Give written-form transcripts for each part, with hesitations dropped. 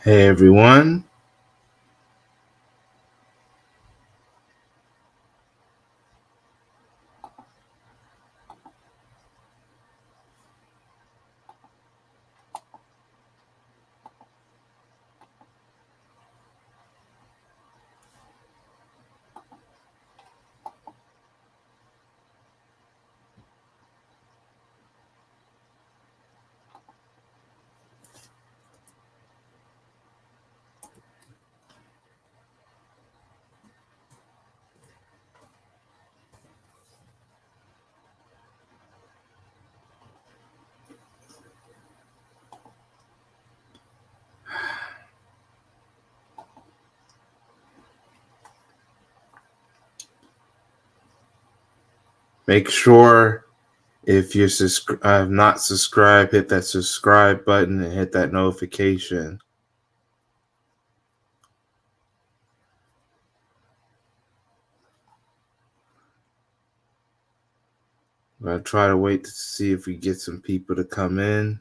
Hey everyone. Make sure if you're not subscribed, hit that subscribe button and hit that notification. I'm gonna try to wait to see if we get some people to come in.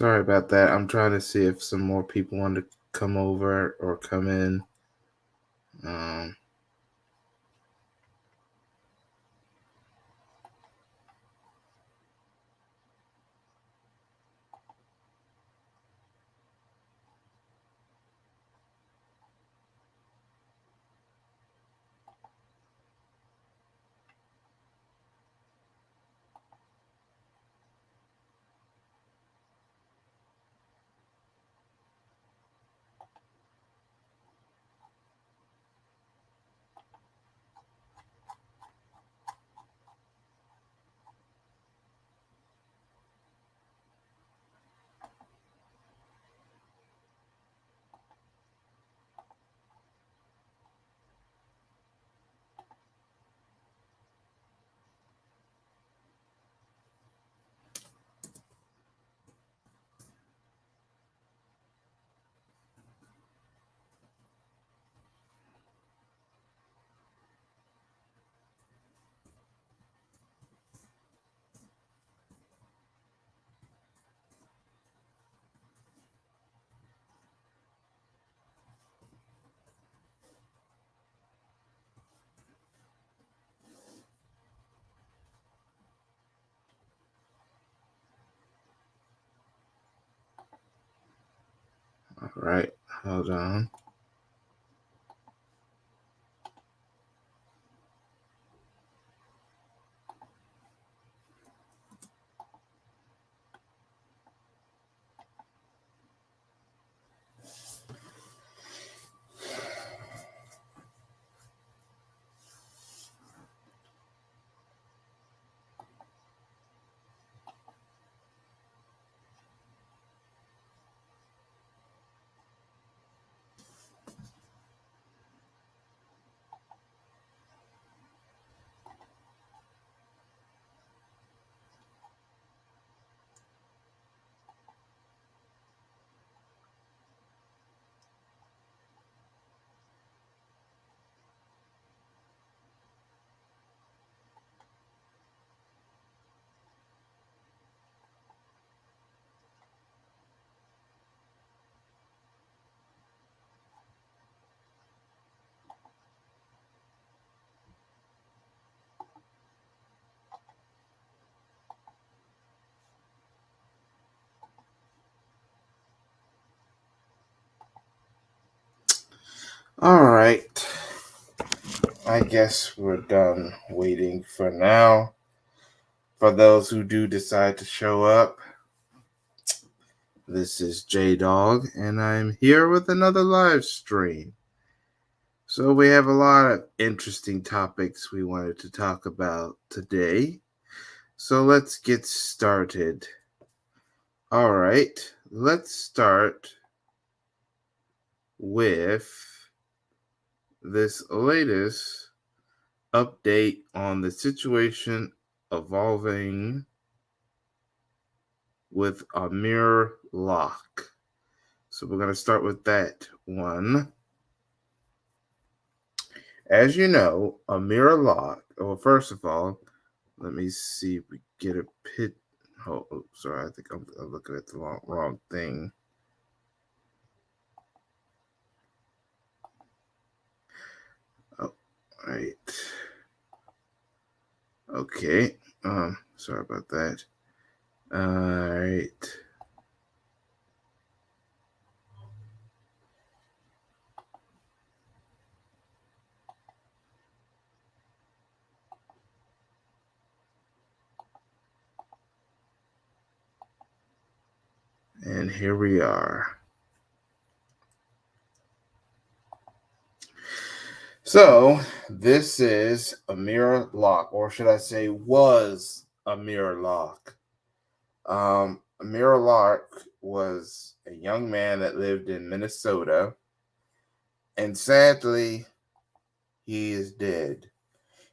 Sorry about that. I'm trying to see if some more people want to come over or come in. Um, all right, hold on. All right. I guess we're done waiting for now. For those who do decide to show up, this is JDAWG, and I'm here with another live stream. So, we have a lot of interesting topics we wanted to talk about today. So, let's get started. All right, let's start with this latest update on the situation evolving with Amir Locke. So we're going to start with that one. As you know, Amir Locke, well, first of all, let me see if we get a pit. Oh, sorry, I think I'm looking at the wrong thing. Oh, right. Okay. Sorry about that. All right. And here we are. So, this is Amir Locke, or should I say, was Amir Locke. Amir Locke was a young man that lived in Minnesota, and sadly, he is dead.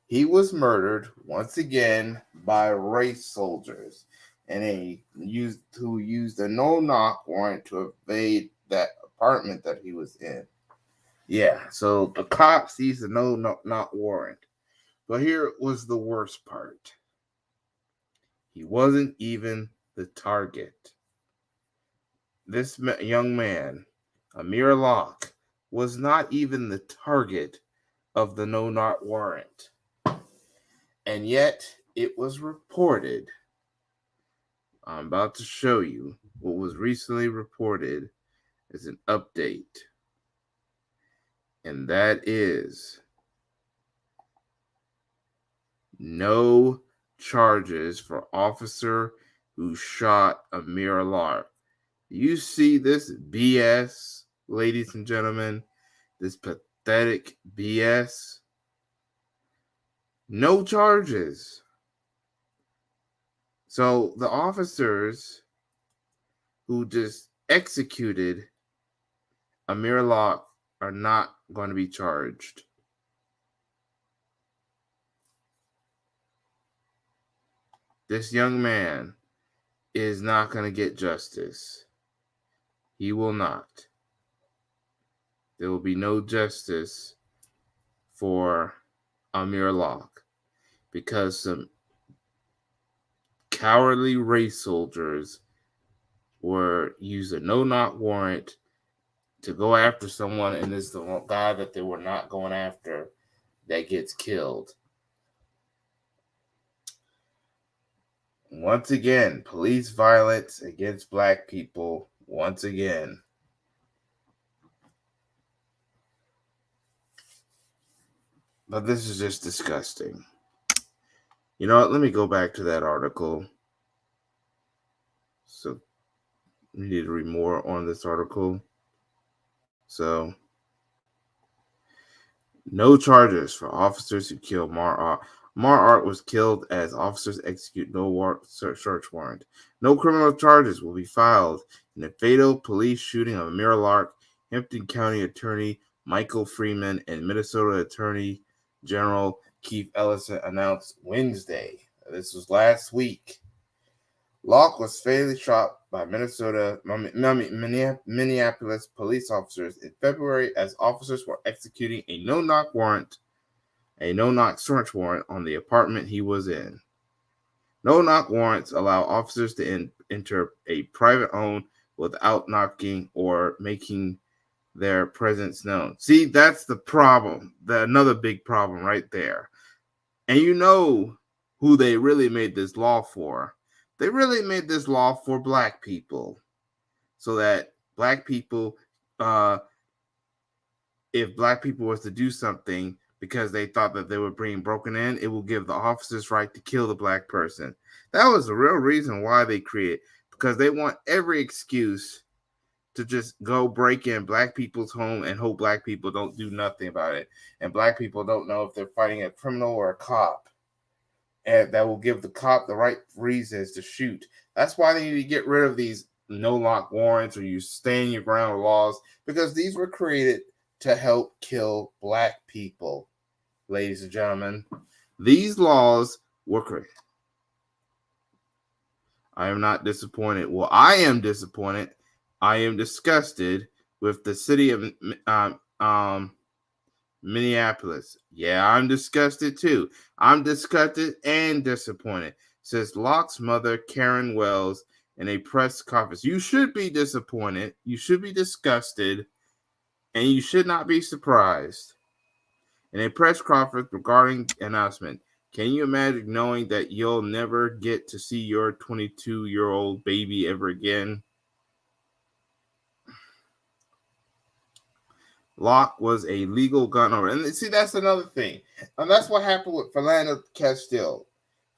He was murdered once again by race soldiers, and who used a no-knock warrant to evade that apartment that he was in. Yeah, so the cops used a no-knock warrant. But here was the worst part. He wasn't even the target. This young man, Amir Locke, was not even the target of the no-knock warrant. And yet, it was reported. I'm about to show you what was recently reported as an update. And that is no charges for officer who shot Amir Locke. You see this BS, ladies and gentlemen, this pathetic BS? No charges. So the officers who just executed Amir Locke are not going to be charged. This young man is not going to get justice. He will not. There will be no justice for Amir Locke because some cowardly race soldiers were used a no-knock warrant to go after someone, and it's the guy that they were not going after that gets killed. Once again, police violence against black people. Once again. But this is just disgusting. You know what? Let me go back to that article. So we need to read more on this article. So, no charges for officers who killed Mar Art. Mar Art was killed as officers execute no search warrant. No criminal charges will be filed in the fatal police shooting of Amir Locke, Hampton County Attorney Michael Freeman and Minnesota Attorney General Keith Ellison announced Wednesday. This was last week. Locke was fatally shot by Minneapolis police officers in February as officers were executing a no-knock search warrant on the apartment he was in. No-knock warrants allow officers to enter a private home without knocking or making their presence known. See, that's the problem. Another big problem right there. And you know who they really made this law for. They really made this law for black people so that black people if black people was to do something because they thought that they were being broken in, it will give the officers right to kill the black person. That was the real reason why they created, because they want every excuse to just go break in black people's home and hope black people don't do nothing about it. And black people don't know if they're fighting a criminal or a cop. And that will give the cop the right reasons to shoot. That's why they need to get rid of these no lock warrants or you stand your ground laws, because these were created to help kill black people, ladies and gentlemen. These laws were created. I am not disappointed. Well, I am disappointed. I am disgusted with the city of Minneapolis. Yeah, I'm disgusted too. I'm disgusted and disappointed, says Locke's mother, Karen Wells, in a press conference. You should be disappointed. You should be disgusted. And you should not be surprised. In a press conference regarding announcement, can you imagine knowing that you'll never get to see your 22-year-old baby ever again? Locke was a legal gun owner. And see, that's another thing. And that's what happened with Philando Castile.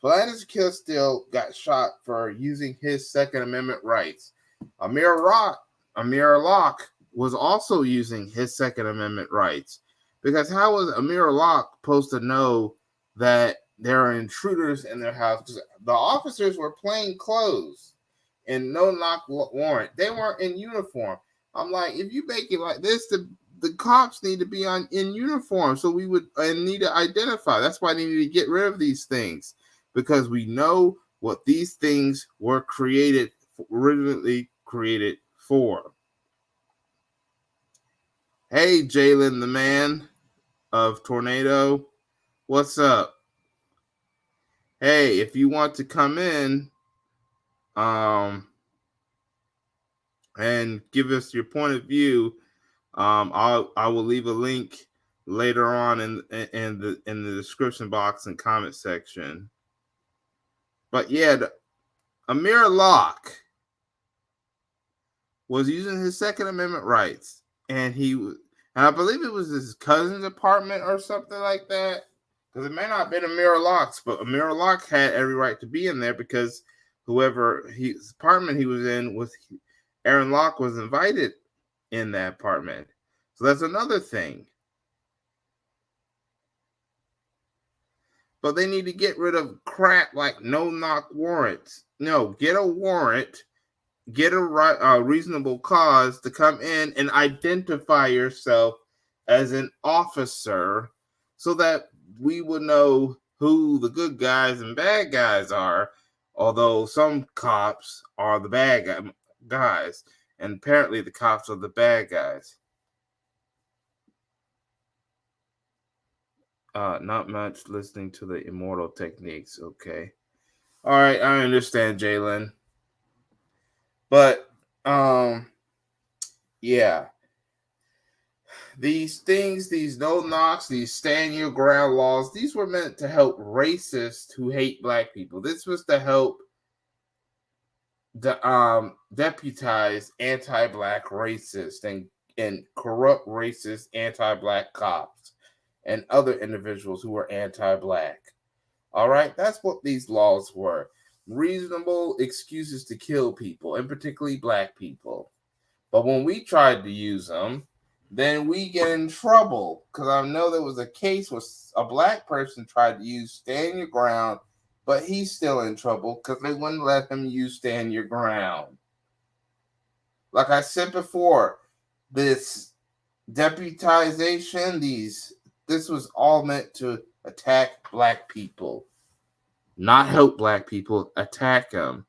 Philando Castile got shot for using his Second Amendment rights. Amir Locke was also using his Second Amendment rights. Because how was Amir Locke supposed to know that there are intruders in their house? Because the officers were plain clothes and no knock warrant. They weren't in uniform. I'm like, if you make it like this, the cops need to be in uniform, so we would need to identify. That's why they need to get rid of these things, because we know what these things were originally created for. Hey, Jalen, the man of Tornado, what's up? Hey, if you want to come in, and give us your point of view, I will leave a link later on in the description box and comment section. But yeah, Amir Locke was using his Second Amendment rights, and I believe it was his cousin's apartment or something like that, because it may not have been Amir Locke's, but Amir Locke had every right to be in there because his apartment he was in was Aaron Locke was invited in that apartment. So that's another thing. But they need to get rid of crap like no knock warrants. No, get a warrant, get a reasonable cause to come in and identify yourself as an officer so that we would know who the good guys and bad guys are. Although some cops are the bad guys, and apparently the cops are the bad guys. Not much, listening to the Immortal Techniques. Okay. All right, I understand, Jalen. But yeah. These things, these no knocks, these stand your ground laws, these were meant to help racists who hate black people. This was to help deputize anti-black racists and corrupt racist anti-black cops and other individuals who were anti-black. All right, that's what these laws were. Reasonable excuses to kill people, and particularly black people. But when we tried to use them, then we get in trouble. Because I know there was a case where a black person tried to use stand your ground, but he's still in trouble because they wouldn't let him use stand your ground. Like I said before, this deputization, this was all meant to attack black people. Not help black people, attack them.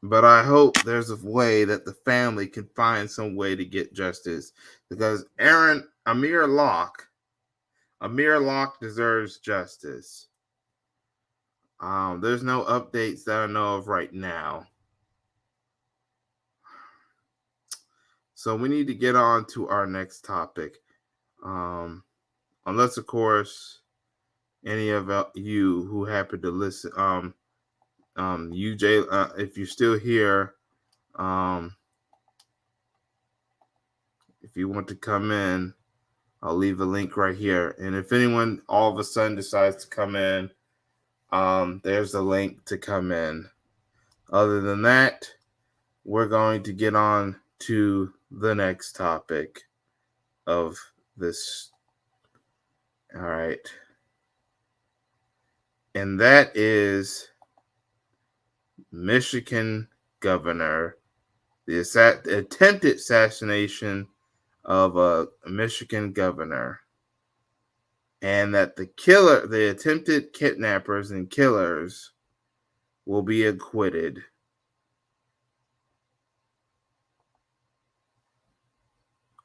But I hope there's a way that the family can find some way to get justice, because Amir Locke deserves justice. There's no updates that I know of right now. So we need to get on to our next topic. Unless, of course, any of you who happen to listen UJ, if you're still here, if you want to come in, I'll leave a link right here. And if anyone all of a sudden decides to come in, there's a link to come in. Other than that, we're going to get on to the next topic of this. All right. And that is Michigan governor, the attempted assassination of a Michigan governor, and that the attempted kidnappers and killers will be acquitted.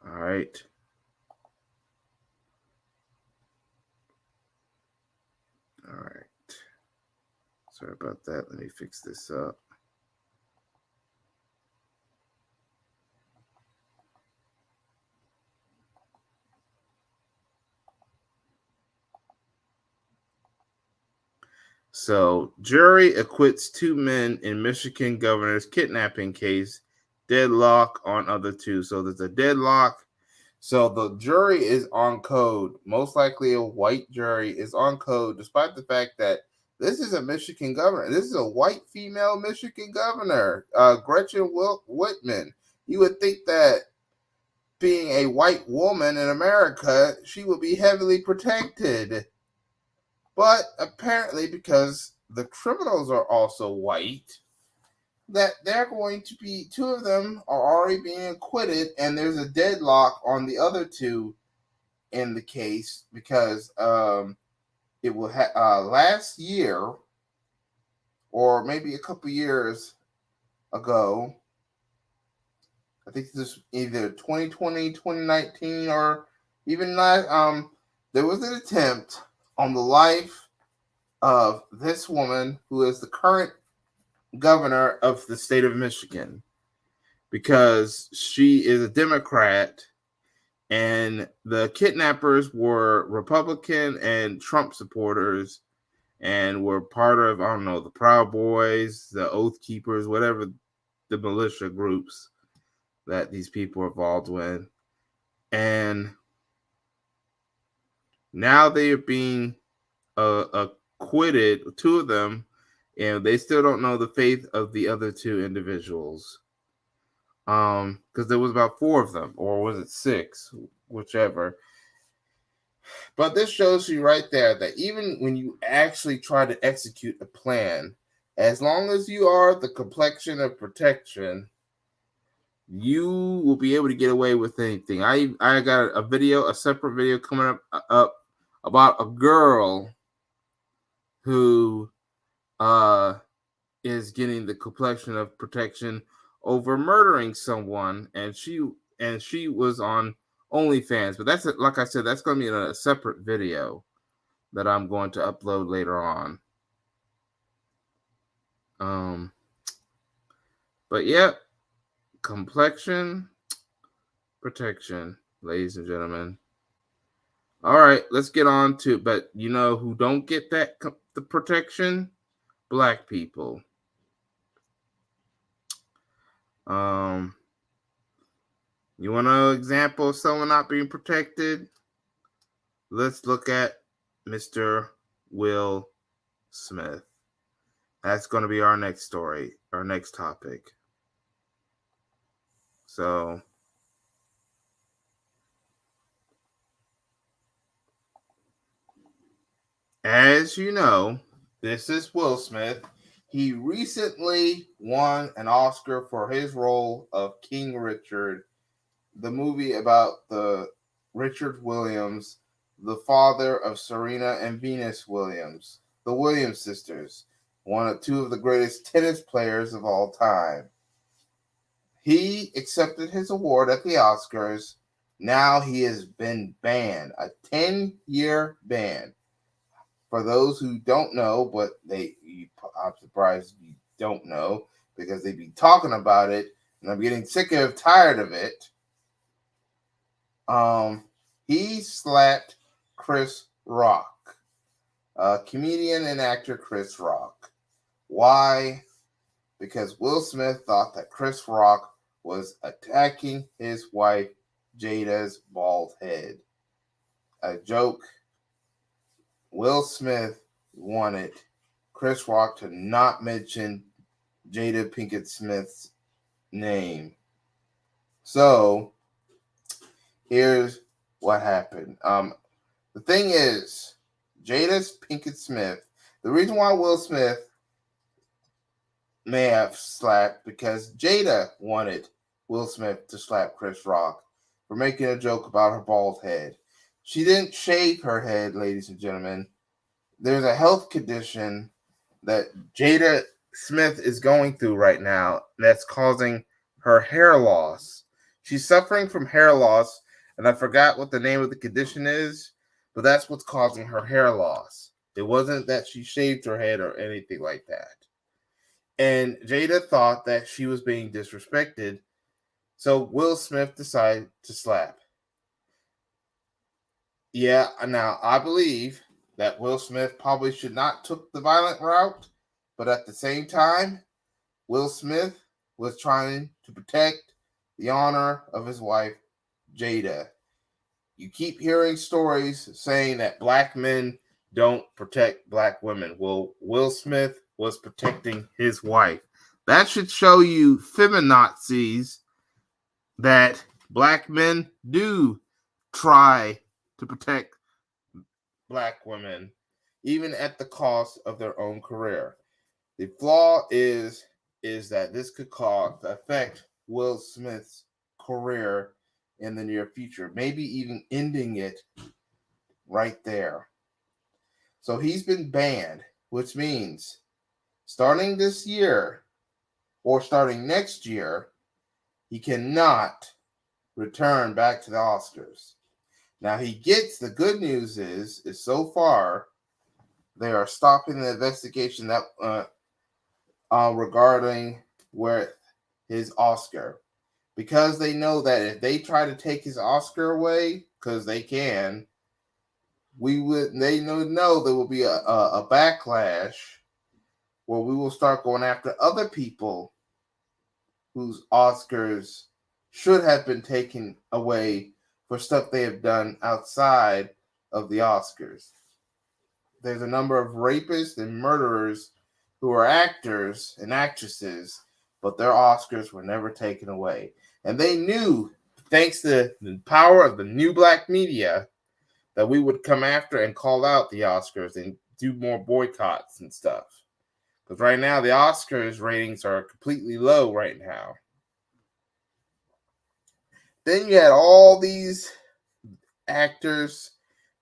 All right. All right. Sorry about that. Let me fix this up. So, jury acquits 2 men in Michigan governor's kidnapping case. Deadlock on other 2. So there's a deadlock. So the jury is on code. Most likely a white jury is on code, despite the fact that this is a Michigan governor. This is a white female Michigan governor, Gretchen Whitman. You would think that being a white woman in America, she would be heavily protected. But apparently, because the criminals are also white, that they're going to be, 2 of them are already being acquitted, and there's a deadlock on the other 2 in the case because it will last year, or maybe a couple years ago, I think this either 2020, 2019, or even last, there was an attempt on the life of this woman who is the current governor of the state of Michigan, because she is a Democrat and the kidnappers were Republican and Trump supporters and were part of, I don't know, the Proud Boys, the Oath Keepers, whatever the militia groups that these people are involved with. And now they are being acquitted, 2 of them, and they still don't know the fate of the other 2 individuals. Because there was about 4 of them, or was it 6, whichever. But this shows you right there that even when you actually try to execute a plan, as long as you are the complexion of protection, you will be able to get away with anything. I got a separate video coming up about a girl who is getting the complexion of protection over murdering someone, and she was on OnlyFans. But that's, like I said, that's going to be in a separate video that I'm going to upload later on. But yeah, complexion protection, ladies and gentlemen. All right, let's get on to, but you know who don't get that the protection? Black people. You want an example of someone not being protected? Let's look at Mr. Will Smith. That's going to be our next story, our next topic. So, as you know, this is Will Smith. He recently won an Oscar for his role of King Richard, the movie about the Richard Williams, the father of Serena and Venus Williams, the Williams sisters, two of the greatest tennis players of all time. He accepted his award at the Oscars. Now he has been banned, a 10-year ban. For those who don't know, but I'm surprised you don't know, because they be talking about it, and I'm getting sick of tired of it. He slapped Chris Rock, comedian and actor Chris Rock. Why? Because Will Smith thought that Chris Rock was attacking his wife Jada's bald head. A joke. Will Smith wanted Chris Rock to not mention Jada Pinkett Smith's name. So here's what happened. The thing is, Jada Pinkett Smith, the reason why Will Smith may have slapped, because Jada wanted Will Smith to slap Chris Rock for making a joke about her bald head. She didn't shave her head, ladies and gentlemen. There's a health condition that Jada Smith is going through right now that's causing her hair loss. She's suffering from hair loss, and I forgot what the name of the condition is, but that's what's causing her hair loss. It wasn't that she shaved her head or anything like that. And Jada thought that she was being disrespected, so Will Smith decided to slap. Yeah, now I believe that Will Smith probably should not took the violent route, but at the same time, Will Smith was trying to protect the honor of his wife, Jada. You keep hearing stories saying that black men don't protect black women. Well, Will Smith was protecting his wife. That should show you feminazis that black men do try to protect black women, even at the cost of their own career. The flaw is that this could affect Will Smith's career in the near future, maybe even ending it right there. So he's been banned, which means starting this year or starting next year, he cannot return back to the Oscars. Now he gets, the good news is so far they are stopping the investigation that regarding where his Oscar, because they know that if they try to take his Oscar away, because they can, they know there will be a backlash where we will start going after other people whose Oscars should have been taken away for stuff they have done outside of the Oscars. There's a number of rapists and murderers who are actors and actresses, but their Oscars were never taken away. And they knew, thanks to the power of the new black media, that we would come after and call out the Oscars and do more boycotts and stuff. Because right now, the Oscars ratings are completely low right now. Then you had all these actors,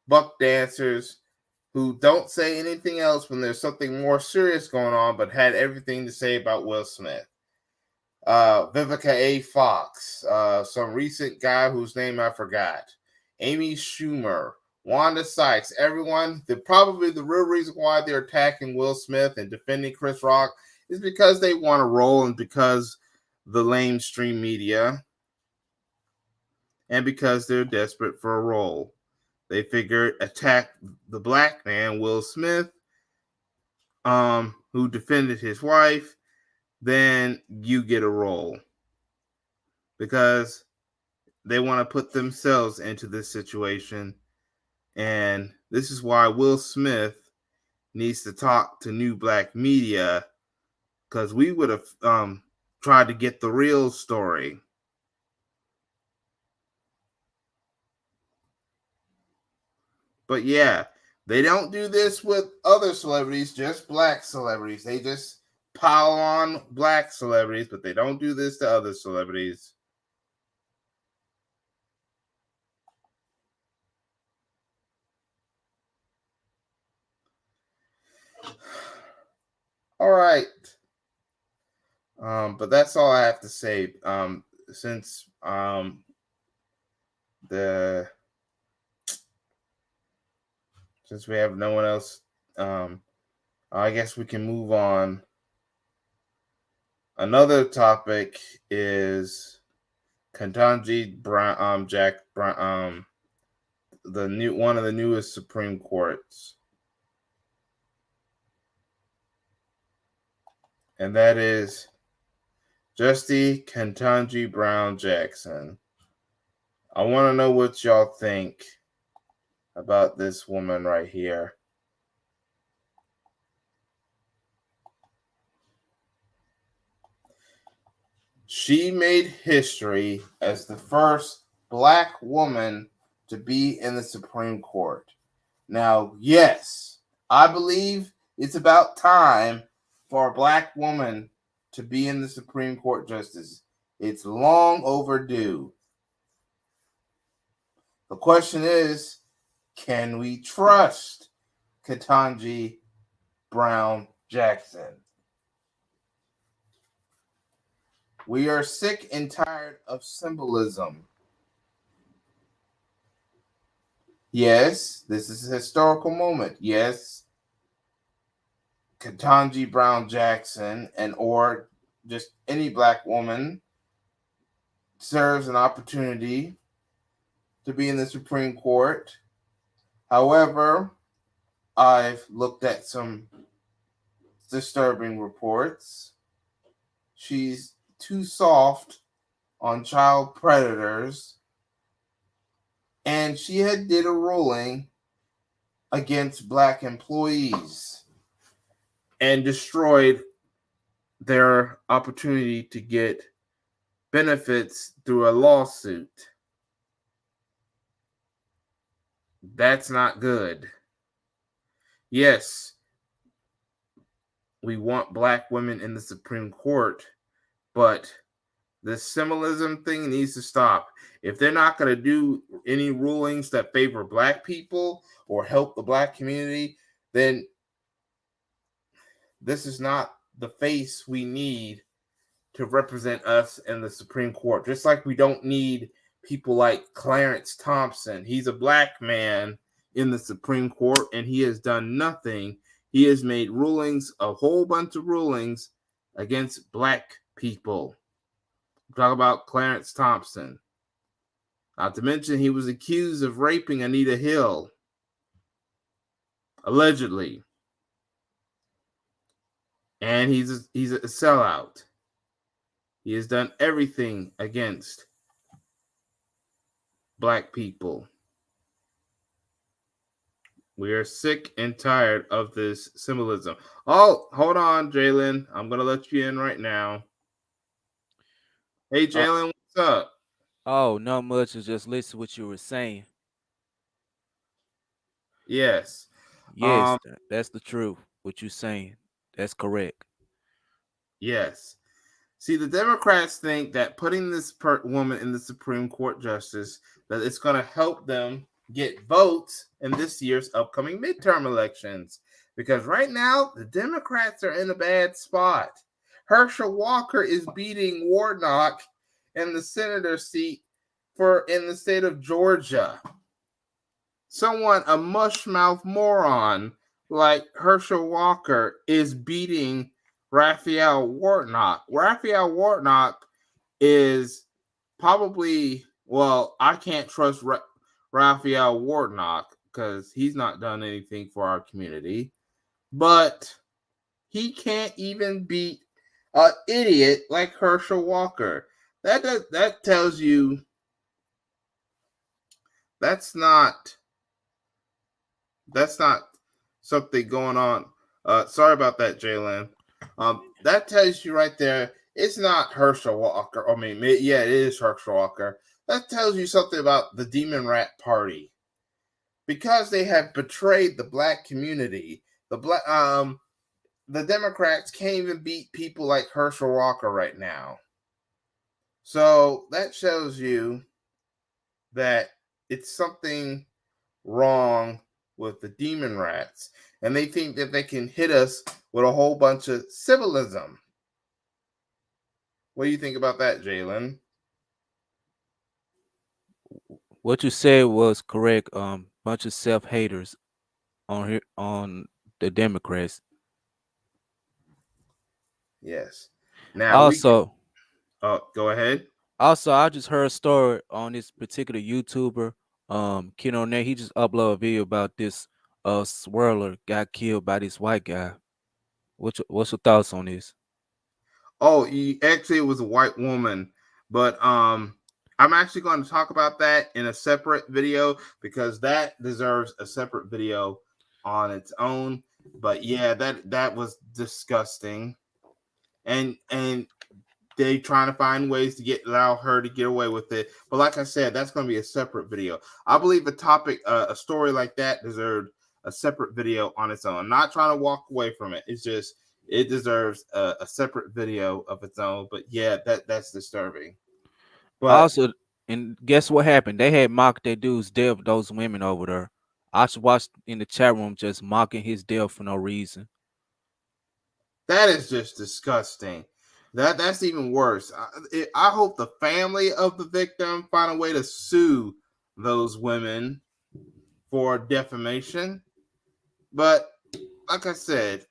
buck dancers, who don't say anything else when there's something more serious going on, but had everything to say about Will Smith. Vivica A. Fox, some recent guy whose name I forgot, Amy Schumer, Wanda Sykes, everyone. Probably the real reason why they're attacking Will Smith and defending Chris Rock is because they want to roll, and because the mainstream media, and because they're desperate for a role. They figure attack the black man, Will Smith, who defended his wife, then you get a role. Because they want to put themselves into this situation. And this is why Will Smith needs to talk to new black media, because we would have tried to get the real story. But yeah, they don't do this with other celebrities, just black celebrities. They just pile on black celebrities, but they don't do this to other celebrities. All right. But that's all I have to say. Since the since we have no one else, I guess we can move on. Another topic is Ketanji Brown, Jack Brown, one of the newest Supreme Courts. and that is Justy Kentanji Brown Jackson. I want to know what y'all think about this woman right here. She made history as the first black woman to be in the Supreme Court. Now, yes, I believe it's about time for a black woman to be in the Supreme Court justice. It's long overdue. The question is, can we trust Ketanji Brown Jackson? We are sick and tired of symbolism. Yes, this is a historical moment. Yes, Ketanji Brown Jackson and or just any black woman serves an opportunity to be in the Supreme Court. However, I've looked at some disturbing reports. She's too soft on child predators, and she had did a ruling against black employees and destroyed their opportunity to get benefits through a lawsuit. That's not good. Yes, we want black women in the Supreme Court, but the symbolism thing needs to stop. If they're not going to do any rulings that favor black people or help the black community, then this is not the face we need to represent us in the Supreme Court. Just like we don't need people like Clarence Thompson. He's a black man in the Supreme Court, and he has done nothing. He has made rulings, a whole bunch of rulings against black people. Talk about Clarence Thompson. Not to mention, he was accused of raping Anita Hill, allegedly. And he's a sellout. He has done everything against black people. We are sick and tired of this symbolism. Oh, hold on, Jalen. I'm going to let you in right now. Hey, Uh, Jalen, what's up? oh, not much. Is just listen what you were saying. Yes. Yes, Um, that's the truth. What you saying? That's correct. yes. See, the Democrats think that putting this woman in the Supreme Court justice, that it's going to help them get votes in this year's upcoming midterm elections. Because right now, the Democrats are in a bad spot. Herschel Walker is beating Warnock in the senator seat for in the state of Georgia. Someone, a mushmouth moron like Herschel Walker, is beating Raphael Warnock. Raphael Warnock is probably, well, I can't trust Raphael Warnock because he's not done anything for our community, but he can't even beat an idiot like Herschel Walker. That tells you that's not that's not something going on. Sorry about that, Jalen. That tells you right there, it's not Herschel Walker. I mean, yeah, it is Herschel Walker. That tells you something about the Demon Rat Party because they have betrayed the black community. The Democrats can't even beat people like Herschel Walker right now. So that shows you that it's something wrong with the demon rats, and they think that they can hit us with a whole bunch of symbolism. What do you think about that, Jalen? What you said was correct. Bunch of self haters on here on the Democrats. Yes. Now we can. Also, Go ahead. I just heard a story on this particular YouTuber, Kid on there. He just uploaded a video about this swirler got killed by this white guy. What's your thoughts on this? Oh, actually, it was a white woman, but I'm actually going to talk about that in a separate video because that deserves a separate video on its own. But yeah, that was disgusting, and they trying to find ways to get allow her to get away with it. But like I said, that's going to be a separate video. I believe a topic, a story like that deserved a separate video on its own. I'm not trying to walk away from it. It's just it deserves a separate video of its own. But yeah, that's disturbing. But Also, and guess what happened? They had mocked that dude's death, those women over there. I just watched in the chat room just mocking his death for no reason. that is just disgusting. That's even worse. I hope the family of the victim find a way to sue those women for defamation. But like I said,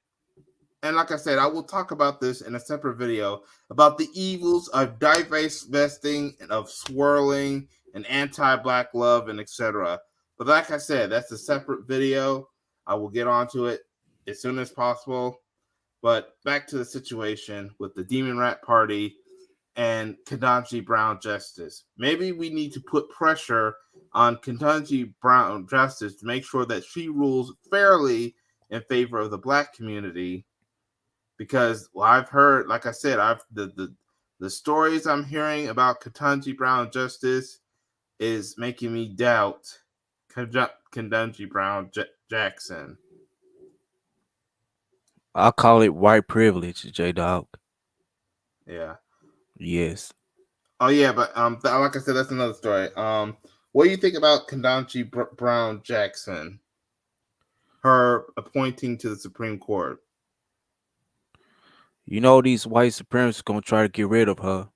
I will talk about this in a separate video about the evils of divesting and of swirling and anti-black love and etc. But like I said, that's a separate video. I will get onto it as soon as possible. But back to the situation with the Demon Rat Party and Ketanji Brown Justice. Maybe we need to put pressure on Ketanji Brown Justice to make sure that she rules fairly in favor of the black community. Because I've heard, like I said, I've the stories I'm hearing about Ketanji Brown Justice is making me doubt Ketanji Brown Jackson. I call it white privilege, JDAWG. Yeah. Yes. Oh yeah, but like I said, that's another story. What do you think about Ketanji Brown Jackson? Her appointing to the Supreme Court. You know these white supremacists gonna try to get rid of her.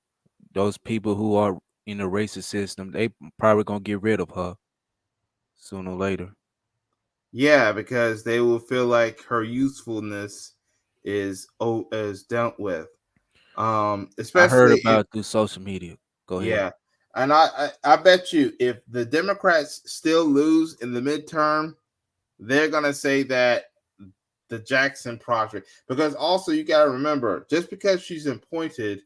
Those people who are in the racist system, they probably gonna get rid of her sooner or later. Yeah, because they will feel like her usefulness is dealt with. I heard Especially if about it through social media. Go ahead. yeah, and I bet you if the Democrats still lose in the midterm, they're gonna say that the Jackson project, because also you got to remember, just because she's appointed,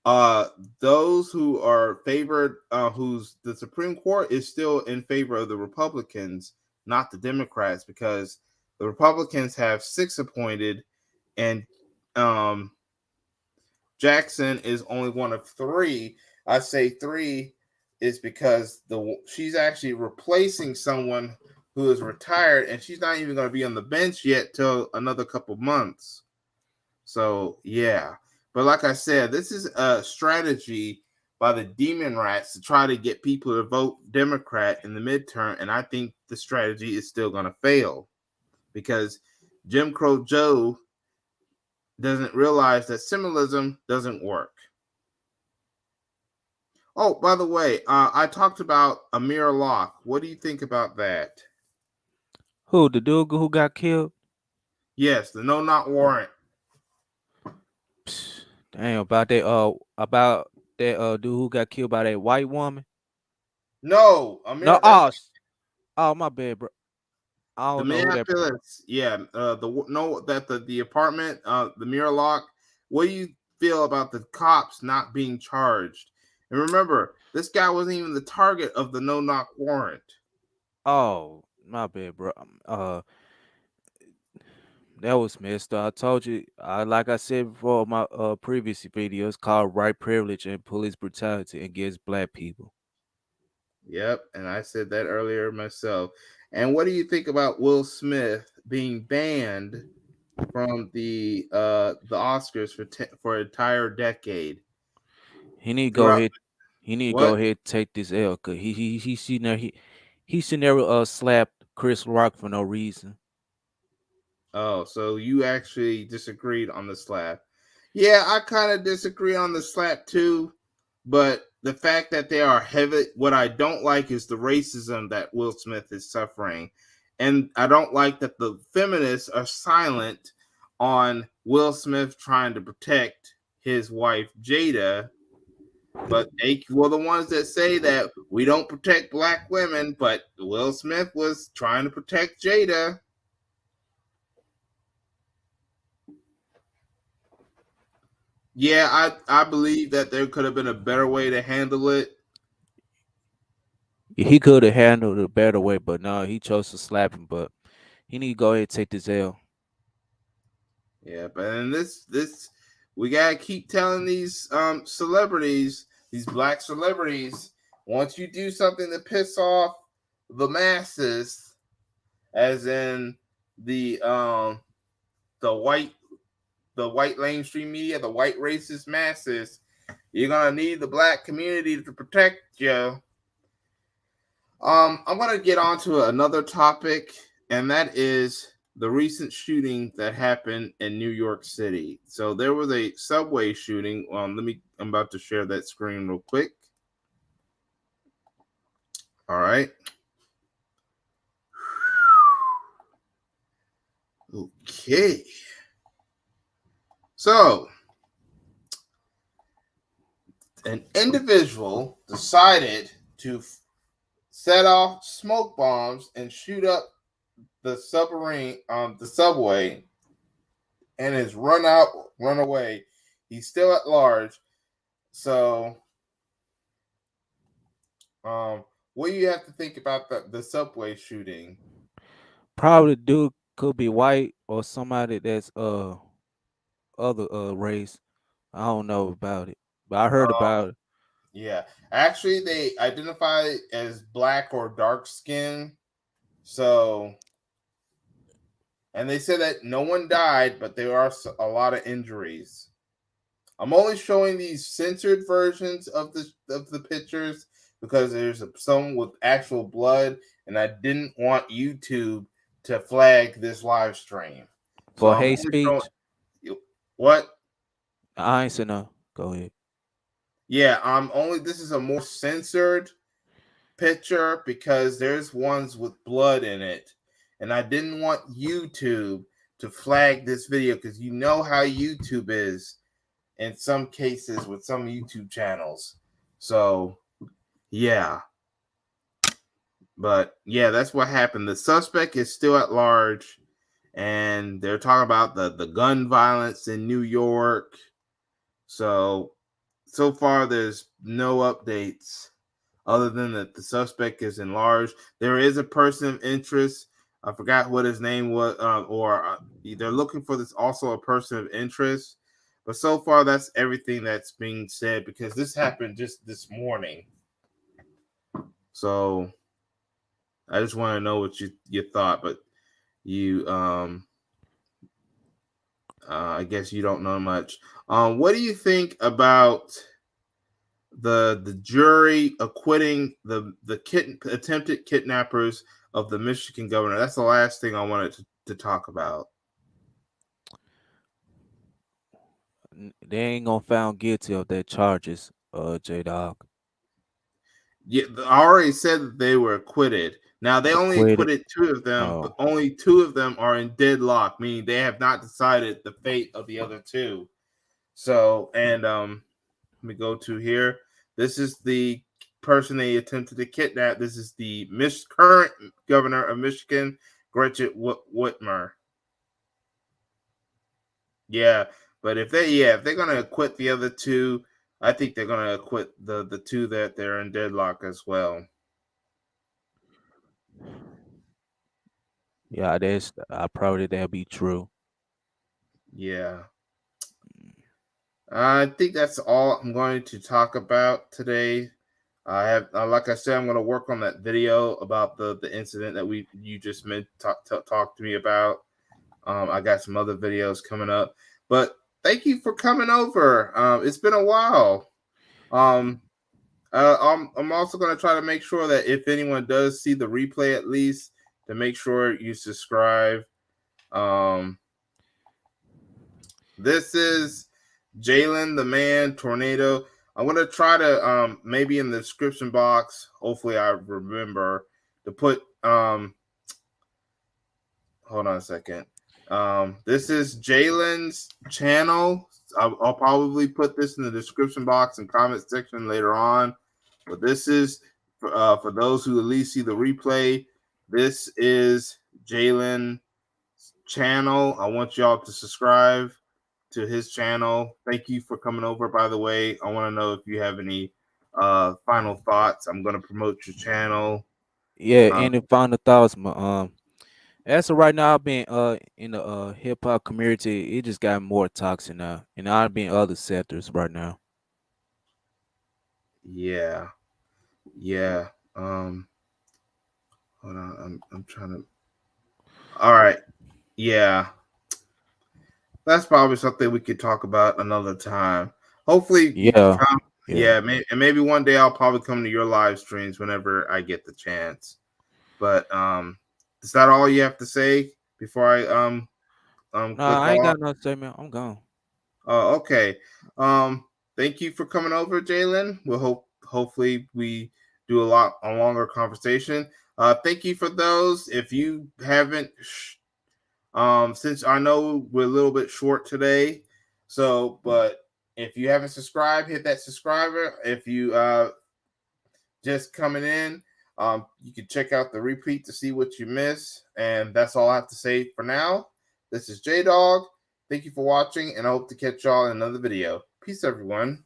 uh those who are favored, who's the Supreme Court is still in favor of the Republicans, not the Democrats, because the Republicans have 6 appointed, and um Jackson is only one of 3. I say 3 is because she's actually replacing someone who is retired, and she's not even going to be on the bench yet till another couple months. So yeah, but like I said, this is a strategy by the Demon Rats to try to get people to vote Democrat in the midterm, and I think the strategy is still going to fail because Jim Crow Joe doesn't realize that symbolism doesn't work. Oh, by the way, I talked about Amir Locke. What do you think about that? Who the dude who got killed? Yes, the no not warrant. Psh, damn about that dude who got killed by that white woman. No, No, Amir. That's oh my bad, bro. I the don't know who that. Minneapolis. Yeah, the no that the apartment, the Amir Locke. What do you feel about the cops not being charged? And remember, this guy wasn't even the target of the no knock warrant. Oh my bad, bro. That was messed up. I told you, like I said before, my previous videos called white privilege and police brutality against black people. Yep, and I said that earlier myself. And what do you think about Will Smith being banned from the Oscars for an entire decade? He need to go Throughout ahead. He need to go what? ahead and take this L. Cause he seen there he seen there slapped Chris Rock for no reason. Oh, so you actually disagreed on the slap. Yeah, I kind of disagree on the slap too, but the fact that they are heavy, what I don't like is the racism that Will Smith is suffering. And I don't like that the feminists are silent on Will Smith trying to protect his wife, Jada. But they were the ones that say that we don't protect black women, but Will Smith was trying to protect Jada. Yeah, I believe that there could have been a better way to handle it. He could have handled it a better way, but no, he chose to slap him. But he need to go ahead and take this L. Yeah, but in this we gotta keep telling these celebrities, these black celebrities, once you do something to piss off the masses, as in the um the white the white mainstream media, the white racist masses, you're gonna need the black community to protect you. I'm gonna get on to another topic, and that is the recent shooting that happened in New York City. So there was a subway shooting. I'm about to share that screen real quick. All right. Okay. So an individual decided to set off smoke bombs and shoot up the subway, and has run away. He's still at large. So, um, what do you have to think about the subway shooting? Probably the dude could be white or somebody that's other race. I don't know about it, but I heard about it. Yeah, actually, they identify as black or dark skin. So, and they said that no one died, but there are a lot of injuries. I'm only showing these censored versions of the pictures because there's some with actual blood, and I didn't want YouTube to flag this live stream. So For I'm hate only showing speech, you what? I ain't saying no. Go ahead. Yeah, I'm only. This is a more censored picture because there's ones with blood in it, and I didn't want YouTube to flag this video because you know how YouTube is in some cases with some YouTube channels. So yeah, but yeah, that's what happened. The suspect is still at large, and they're talking about the gun violence in New York. So far, there's no updates other than that the suspect is enlarged. There is a person of interest. I forgot what his name was, they're looking for this also a person of interest. But so far, that's everything that's being said because this happened just this morning. So I just want to know what you thought, but you I guess you don't know much. What do you think about the jury acquitting the attempted kidnappers of the Michigan governor? That's the last thing I wanted to talk about. They ain't gonna found guilty of their charges, JDAWG. Yeah, I already said that they were acquitted. Now they only Acquitted. acquitted two of them, but Oh, only two of them are in deadlock, meaning they have not decided the fate of the other two. So, and let me go to here. This is the person they attempted to kidnap. This is the current governor of Michigan, Gretchen Whitmer. Yeah, but if they're gonna acquit the other two, I think they're gonna acquit the two that they're in deadlock as well. yeah, that's. I probably that'll be true. Yeah, I think that's all I'm going to talk about today. I have, like I said, I'm going to work on that video about the incident that you just meant talk to me about. I got some other videos coming up, but thank you for coming over. It's been a while. Um, I'm also going to try to make sure that if anyone does see the replay, at least to make sure you subscribe. Um, this is Jalen the Man Tornado. I'm going to try to maybe in the description box. Hopefully, I remember to put hold on a second. This is Jalen's channel. I'll probably put this in the description box and comment section later on. But this is for those who at least see the replay. This is Jalen's channel. I want y'all to subscribe to his channel. Thank you for coming over, by the way. I want to know if you have any final thoughts. I'm going to promote your channel. Yeah, Uh, any final thoughts, as of right now, I've been in the hip hop community. It just got more toxic now, and I've been other sectors right now. yeah, yeah. Hold on, I'm trying to. All right, yeah. That's probably something we could talk about another time. Hopefully, you can Yeah, come. yeah. Yeah, and maybe one day I'll probably come to your live streams whenever I get the chance. But is that all you have to say before I Nah, click I ain't off? got nothing to say, man. I'm gone. Oh, okay. Thank you for coming over, Jalen. We'll hopefully we do a longer conversation. Thank you for those. If you haven't, since I know we're a little bit short today, but if you haven't subscribed, hit that subscriber. If you just coming in, you can check out the repeat to see what you miss. And that's all I have to say for now. This is JDAWG. Thank you for watching, and I hope to catch y'all in another video. Peace, everyone.